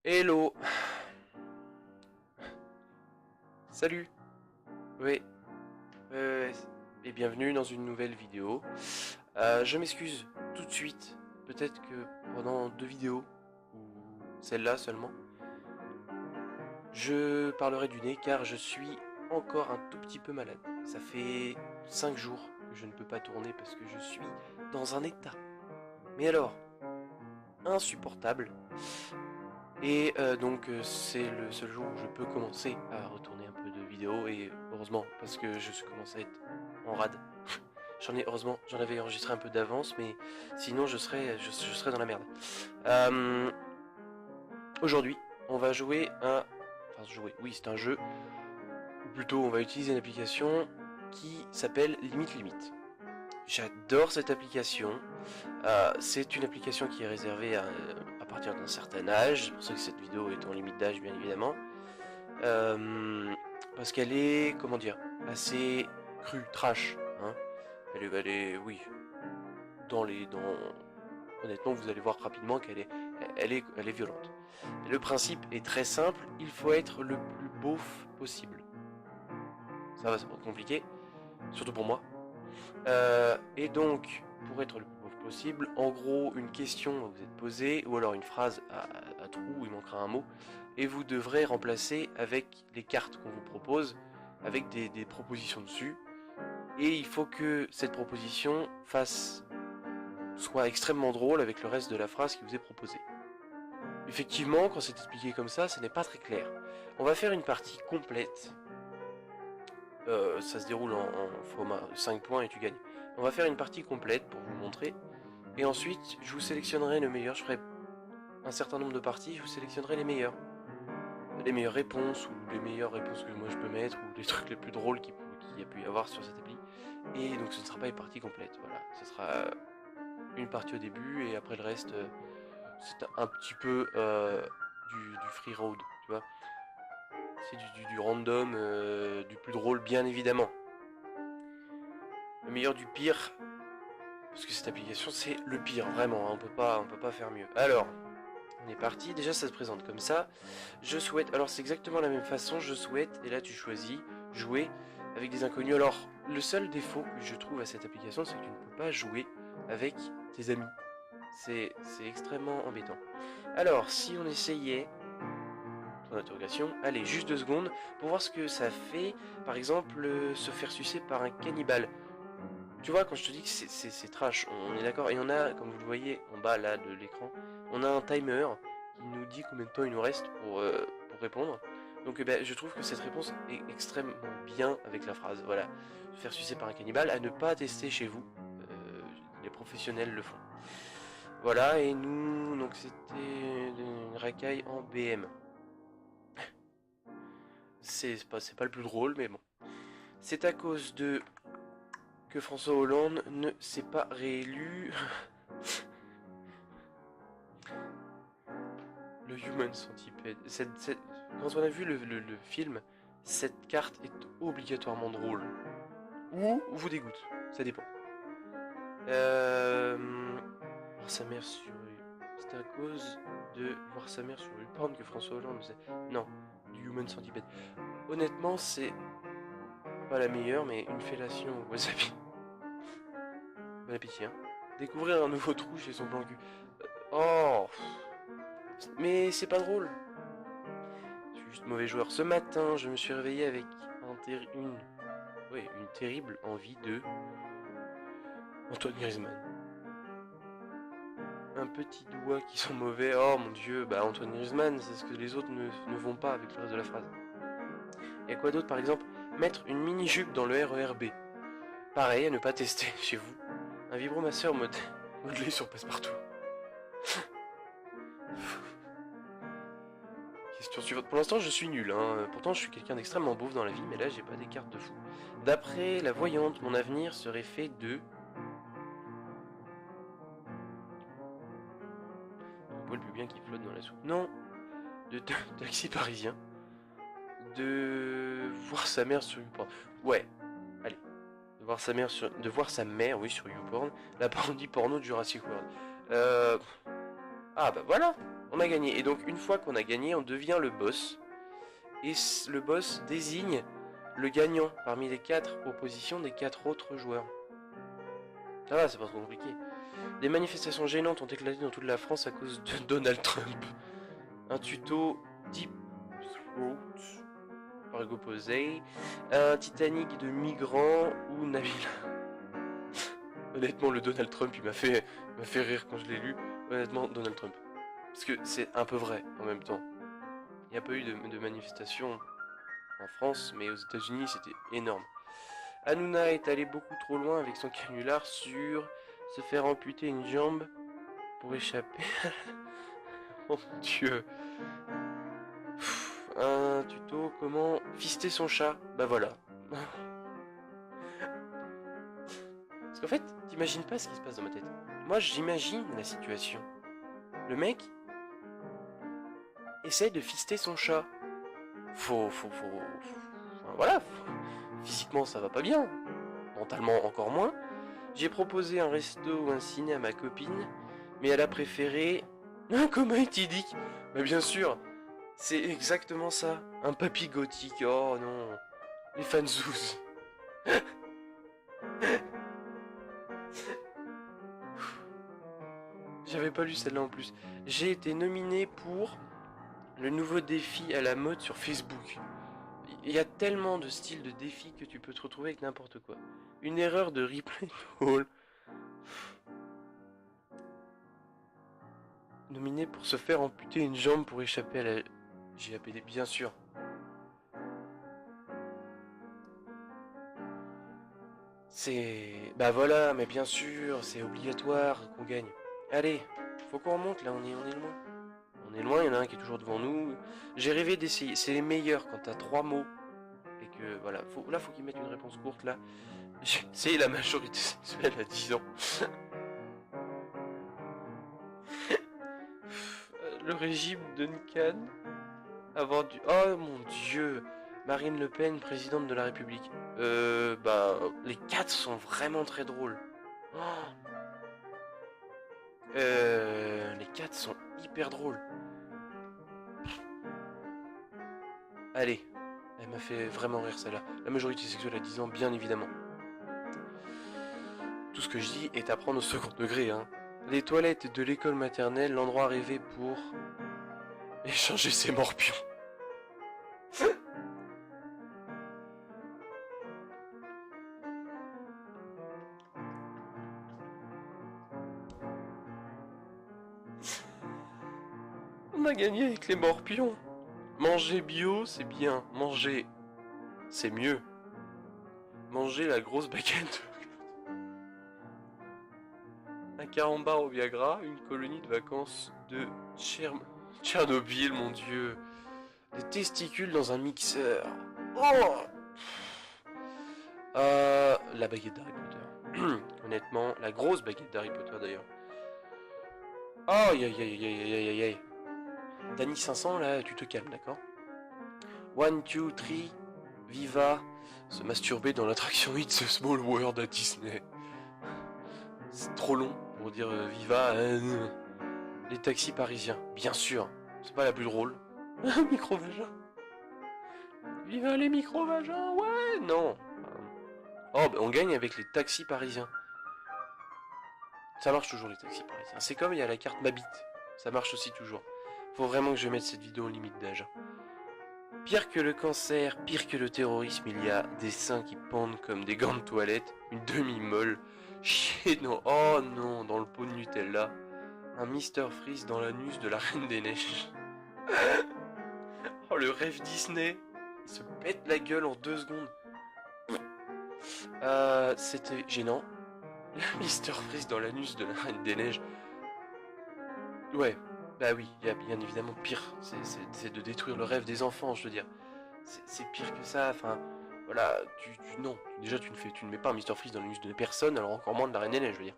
Hello. Salut. Oui. Et bienvenue dans une nouvelle vidéo. Je m'excuse tout de suite. Peut-être que pendant 2 vidéos, ou celle-là seulement, je parlerai du nez car je suis encore un tout petit peu malade. Ça fait 5 jours que je ne peux pas tourner parce que je suis dans un état. Mais alors, insupportable. Et donc c'est le seul jour où je peux commencer à retourner un peu de vidéos et heureusement parce que je commence à être en rade. Heureusement j'en avais enregistré un peu d'avance mais sinon je serais dans la merde. Euh, Aujourd'hui on va jouer à... Enfin jouer, oui c'est un jeu, ou plutôt on va utiliser une application qui s'appelle Limite Limite. J'adore cette application. C'est une application qui est réservée à partir d'un certain âge. C'est pour ça que cette vidéo est en limite d'âge, bien évidemment. Parce qu'elle est, comment dire, assez crue, trash. Hein. Oui, honnêtement, vous allez voir rapidement qu'elle est violente. Et le principe est très simple. Il faut être le plus beauf possible. Ça va être compliqué, surtout pour moi. Et donc, pour être le plus pauvre possible, en gros, une question va vous être posée, ou alors une phrase à trous où il manquera un mot, et vous devrez remplacer avec les cartes qu'on vous propose, avec des propositions dessus, et il faut que cette proposition soit extrêmement drôle avec le reste de la phrase qui vous est proposée. Effectivement, quand c'est expliqué comme ça, ce n'est pas très clair. On va faire une partie complète. Ça se déroule en format 5 points et tu gagnes. On va faire une partie complète pour vous montrer. Et ensuite, je vous sélectionnerai le meilleur. Je ferai un certain nombre de parties, je vous sélectionnerai les meilleurs. Les meilleures réponses, ou les meilleures réponses que moi je peux mettre, ou les trucs les plus drôles qu'il y a pu y avoir sur cette appli. Et donc ce ne sera pas une partie complète, voilà. Ce sera une partie au début, et après le reste, c'est un petit peu du free road, tu vois. C'est du random, du plus drôle, bien évidemment. Le meilleur du pire, parce que cette application c'est le pire, vraiment, hein, on peut pas faire mieux. Alors, on est parti, déjà ça se présente comme ça. Je souhaite, alors c'est exactement la même façon, je souhaite, et là tu choisis, jouer avec des inconnus. Alors, le seul défaut que je trouve à cette application, c'est que tu ne peux pas jouer avec tes amis. C'est extrêmement embêtant. Alors, si on essayait, point d'interrogation, allez, juste 2 secondes, pour voir ce que ça fait, par exemple, se faire sucer par un cannibale. Tu vois, quand je te dis que c'est trash, on est d'accord. Et on a, comme vous le voyez en bas là de l'écran, on a un timer qui nous dit combien de temps il nous reste pour répondre. Donc ben, je trouve que cette réponse est extrêmement bien avec la phrase. Voilà, se faire sucer par un cannibale, à ne pas tester chez vous. Les professionnels le font. Voilà, et nous, donc c'était une racaille en BM. C'est pas le plus drôle, mais bon. C'est à cause de que François Hollande ne s'est pas réélu. Le Human Centipede. Quand on a vu le film, cette carte est obligatoirement drôle. Ou vous dégoûte. Ça dépend. Voir sa mère sur... C'est à cause de voir sa mère sur YouPorn que François Hollande... Non, du Human Centipede. Honnêtement, c'est pas la meilleure, mais une fellation au wasabi. Bon appétit, hein. Découvrir un nouveau trou chez son plan cul. Oh. Mais c'est pas drôle. Je suis juste mauvais joueur. Ce matin, je me suis réveillé avec une terrible envie de Antoine Griezmann. Un petit doigt qui sont mauvais. Oh mon dieu, bah Antoine Griezmann, c'est ce que les autres ne vont pas avec le reste de la phrase. Et quoi d'autre, par exemple, mettre une mini-jupe dans le RER B. Pareil, à ne pas tester chez vous. Un vibromasseur modelé sur Passepartout. Question suivante. Pour l'instant, je suis nul. Hein. Pourtant, je suis quelqu'un d'extrêmement beauf dans la vie, mais là, j'ai pas des cartes de fou. D'après la voyante, mon avenir serait fait de... Un poil pubien qui flotte dans la soupe. Non. De taxi parisien. De voir sa mère sur YouPorn. Ouais. Allez. De voir sa mère, oui, sur YouPorn. La parodie porno de Jurassic World. Ah bah voilà. On a gagné. Et donc, une fois qu'on a gagné, on devient le boss. Et le boss désigne le gagnant parmi les 4 propositions des 4 autres joueurs. Ça va, c'est pas trop compliqué. Des manifestations gênantes ont éclaté dans toute la France à cause de Donald Trump. Un tuto Deep Throat par Hugo Posey. Un Titanic de migrants ou Nabila. Honnêtement, le Donald Trump, il m'a fait rire quand je l'ai lu. Honnêtement, Donald Trump. Parce que c'est un peu vrai en même temps. Il n'y a pas eu de manifestation en France, mais aux États-Unis, c'était énorme. Hanouna est allé beaucoup trop loin avec son canular sur se faire amputer une jambe pour échapper. Oh mon dieu. Un tuto, comment fister son chat. Bah voilà. Parce qu'en fait, t'imagines pas ce qui se passe dans ma tête. Moi, j'imagine la situation. Le mec essaie de fister son chat. Enfin, voilà. Physiquement, ça va pas bien. Mentalement, encore moins. J'ai proposé un resto ou un ciné à ma copine, mais elle a préféré un coma éthylique. Bah bien sûr, c'est exactement ça. Un papy gothique. Oh non. Les fanzouz. J'avais pas lu celle-là en plus. J'ai été nominé pour le nouveau défi à la mode sur Facebook. Il y a tellement de styles de défis que tu peux te retrouver avec n'importe quoi. Une erreur de replay hall. Nominé pour se faire amputer une jambe pour échapper à la GAPD, bien sûr. C'est... Bah voilà, mais bien sûr, c'est obligatoire qu'on gagne. Allez, faut qu'on remonte là, on est loin. On est loin, il y en a un qui est toujours devant nous. J'ai rêvé d'essayer, c'est les meilleurs quand t'as 3 mots. Et que voilà, faut qu'ils mettent une réponse courte là. C'est la majorité sexuelle à 10 ans. Le régime Duncan. Avoir du... Oh mon dieu. Marine Le Pen, présidente de la République. Bah... Les 4 sont vraiment très drôles. Oh. Les 4 sont hyper drôles. Allez. Elle m'a fait vraiment rire celle-là. La majorité sexuelle à 10 ans, bien évidemment. Tout ce que je dis est à prendre au second degré, hein. Les toilettes de l'école maternelle, l'endroit rêvé pour... échanger ses morpions. On a gagné avec les morpions. Manger bio, c'est bien. Manger, c'est mieux. Manger la grosse baguette. Un carambar au Viagra, une colonie de vacances de Tchernobyl, mon dieu. Des testicules dans un mixeur. Oh. La baguette d'Harry Potter. Honnêtement, la grosse baguette d'Harry Potter d'ailleurs. Aïe aïe aïe aïe aïe aïe aïe. Danny 500 là, tu te calmes, d'accord? 1, 2, 3, Viva, se masturber dans l'attraction It's a Small World à Disney. C'est trop long pour dire Viva. Les taxis parisiens, bien sûr, c'est pas la plus drôle. Micro-vagin. Viva les micro-vagins, ouais, non. Oh, bah on gagne avec les taxis parisiens. Ça marche toujours les taxis parisiens. C'est comme il y a la carte Mabit, ça marche aussi toujours. Faut vraiment que je mette cette vidéo en limite d'âge. Pire que le cancer, pire que le terrorisme, il y a des seins qui pendent comme des gants de toilette, une demi-molle, chier non, oh non, dans le pot de Nutella, un Mr Freeze dans l'anus de la Reine des Neiges. Oh le rêve Disney, il se pète la gueule en 2 secondes. C'était gênant. Mr Freeze dans l'anus de la Reine des Neiges. Ouais, bah oui, il y a bien évidemment pire, c'est de détruire le rêve des enfants, je veux dire. C'est pire que ça, enfin, voilà, non, déjà tu ne mets pas un Mr Freeze dans l'anus de personne, alors encore moins de la Reine des Neiges, je veux dire.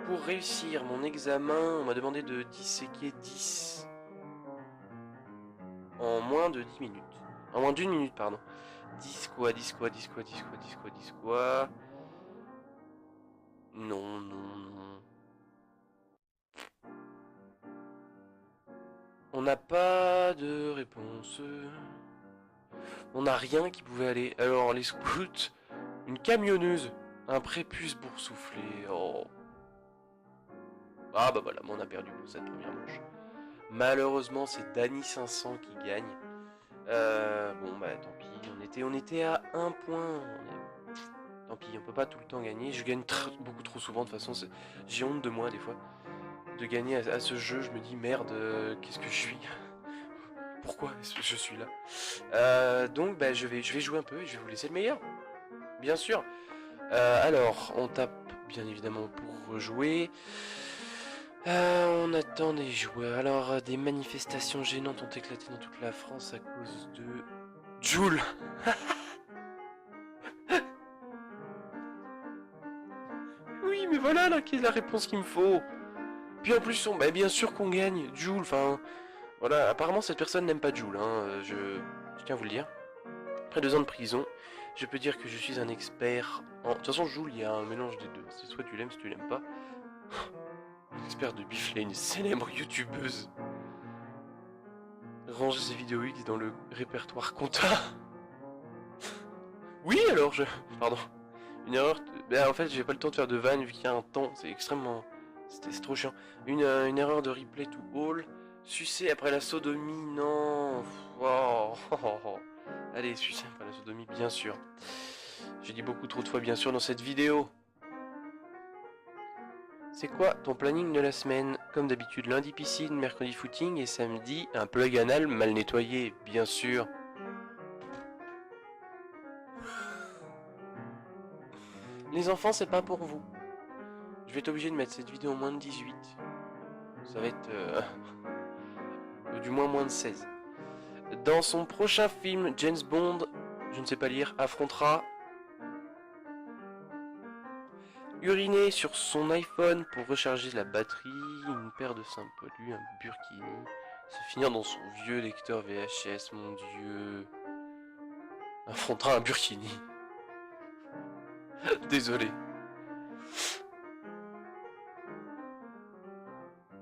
Pour réussir mon examen, on m'a demandé de disséquer 10 en moins de 10 minutes. En moins d'une minute, pardon. 10 quoi, 10 quoi, 10 quoi, 10 quoi, 10 quoi, 10 quoi. Non, non, non. n'a pas de réponse. On n'a rien qui pouvait aller. Alors, les scouts, une camionneuse, un prépuce boursouflé. Oh. Ah bah voilà, on a perdu pour cette première manche. Malheureusement, c'est Danny 500 qui gagne. Bon bah tant pis, on était à un point. Tant pis, on peut pas tout le temps gagner. Je gagne beaucoup trop souvent de toute façon. J'ai honte de moi des fois. De gagner à ce jeu, je me dis merde, qu'est-ce que je suis? Pourquoi est-ce que je suis là? Donc bah, je vais jouer un peu et je vais vous laisser le meilleur. Bien sûr. Alors, on tape bien évidemment pour rejouer. On attend des joueurs. Alors, des manifestations gênantes ont éclaté dans toute la France à cause de Joule. Oui, mais voilà là, quelle est la réponse qu'il me faut. Puis en plus, bah, bien sûr qu'on gagne. Joule, enfin, voilà. Apparemment, cette personne n'aime pas Joule. Hein. Je tiens à vous le dire. Après 2 ans de prison, je peux dire que je suis un expert en... De toute façon, Joule, il y a un mélange des deux. C'est soit tu l'aimes, soit tu l'aimes pas. Un expert de Biflay, une célèbre youtubeuse. Range ses vidéos X dans le répertoire compta. Oui, alors je... Pardon. Une erreur... Ben, en fait, j'ai pas le temps de faire de vanne vu qu'il y a un temps. C'est extrêmement... C'est trop chiant. Une erreur de replay to all. Sucer après la sodomie, non. Oh. Allez, sucer après la sodomie, bien sûr. J'ai dit beaucoup trop de fois bien sûr dans cette vidéo. C'est quoi ton planning de la semaine? Comme d'habitude, lundi piscine, mercredi footing et samedi, un plug anal mal nettoyé, bien sûr. Les enfants, c'est pas pour vous. Je vais être obligé de mettre cette vidéo en moins de 18. Ça va être... du moins de 16. Dans son prochain film, James Bond, je ne sais pas lire, affrontera... uriner sur son iPhone pour recharger la batterie, une paire de seins poilus, un burkini, se finir dans son vieux lecteur VHS, mon dieu. Affrontera un burkini. Désolé.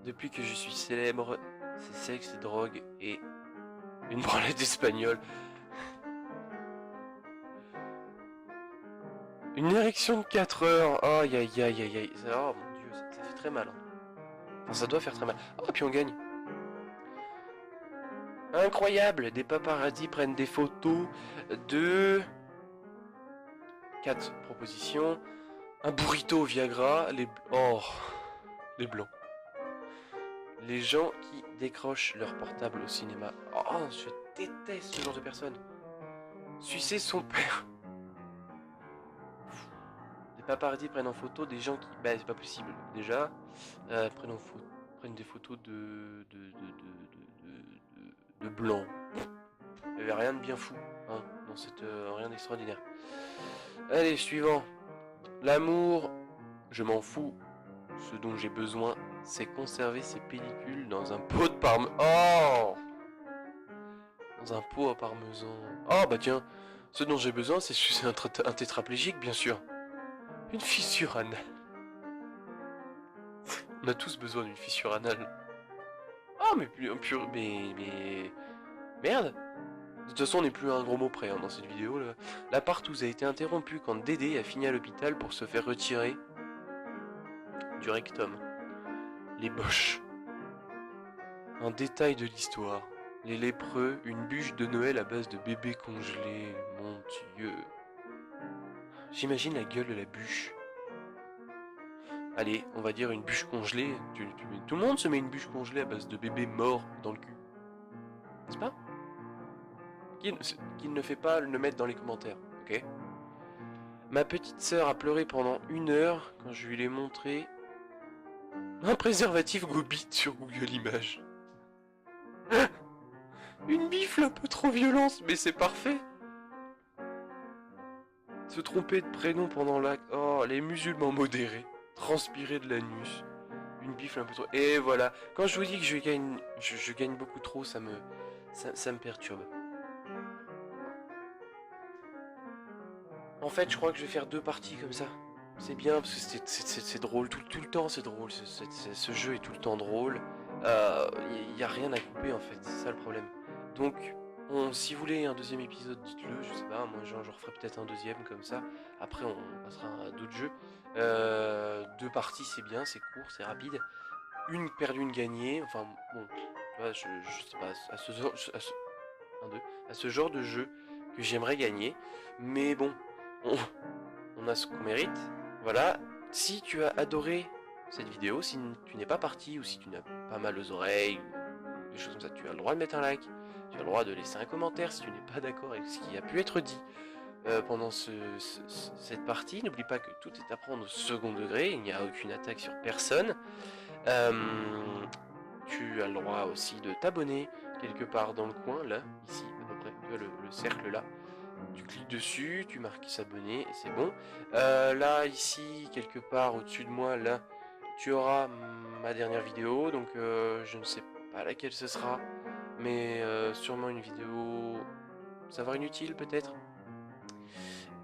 Depuis que je suis célèbre, c'est sexe et drogue et une branlette espagnole. Une érection de 4 heures. Aïe aïe aïe aïe aïe. Oh mon dieu, ça fait très mal. Enfin, ça doit faire très mal. Oh, puis on gagne. Incroyable. Des paparazzis prennent des photos de... 4 propositions. Un burrito au Viagra. Les blancs. Les gens qui décrochent leur portable au cinéma. Oh, je déteste ce genre de personnes. Sucer son père. Les paparazzis prennent en photo des gens qui... Bah, c'est pas possible, déjà. Prennent des photos de blancs. Il n'y avait rien de bien fou, hein, dans cette... rien d'extraordinaire. Allez, suivant. L'amour, je m'en fous. Ce dont j'ai besoin, c'est conserver ces pellicules dans un pot de parmesan. Oh! Dans un pot à parmesan. Oh, bah tiens, ce dont j'ai besoin, c'est sucer un tétraplégique, bien sûr. Une fissure anale. On a tous besoin d'une fissure anale. Ah, mais mais... Merde! De toute façon, on n'est plus à un gros mot près hein, dans cette vidéo. Là. La partouze a été interrompue quand Dédé a fini à l'hôpital pour se faire retirer du rectum. Les boches. Un détail de l'histoire. Les lépreux, une bûche de Noël à base de bébés congelés. Mon dieu. J'imagine la gueule de la bûche. Allez, on va dire une bûche congelée. Tout le monde se met une bûche congelée à base de bébés morts dans le cul. N'est-ce pas? Qu'il ne fait pas le mettre dans les commentaires, ok? Ma petite sœur a pleuré pendant 1 heure quand je lui ai montré un préservatif Gobit sur Google Images. Une bifle un peu trop violente, mais c'est parfait. Se tromper de prénom pendant l'acte. Oh, les musulmans modérés. Transpirer de l'anus. Une bifle un peu trop... Et voilà. Quand je vous dis que je gagne beaucoup trop, ça me perturbe. En fait, je crois que je vais faire 2 parties comme ça. C'est bien, parce que c'est drôle. Tout le temps, c'est drôle. Ce jeu est tout le temps drôle. Il n'y a rien à couper en fait, c'est ça le problème. Donc, si vous voulez un deuxième épisode, dites-le, je sais pas, moi genre, je referai peut-être un deuxième comme ça, après on passera à d'autres jeux. 2 parties c'est bien, c'est court, c'est rapide. Une perdue, une gagnée, enfin bon, tu vois, je sais pas, à ce genre de jeu que j'aimerais gagner, mais bon, on, on a ce qu'on mérite, voilà. Si tu as adoré cette vidéo, si tu n'es pas parti ou si tu n'as pas mal aux oreilles, ou des choses comme ça, tu as le droit de mettre un like, tu as le droit de laisser un commentaire si tu n'es pas d'accord avec ce qui a pu être dit pendant cette partie. N'oublie pas que tout est à prendre au second degré, il n'y a aucune attaque sur personne. Euh, Tu as le droit aussi de t'abonner quelque part dans le coin, là, ici à peu près, tu vois le cercle là. Tu cliques dessus, tu marques s'abonner et c'est bon. Là, ici, quelque part au-dessus de moi, là, tu auras ma dernière vidéo. Donc, je ne sais pas laquelle ce sera, mais sûrement une vidéo savoir inutile peut-être.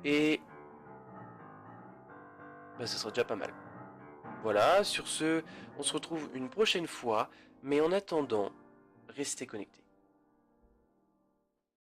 Et bah, ça sera déjà pas mal. Voilà, sur ce, on se retrouve une prochaine fois, mais en attendant, restez connectés.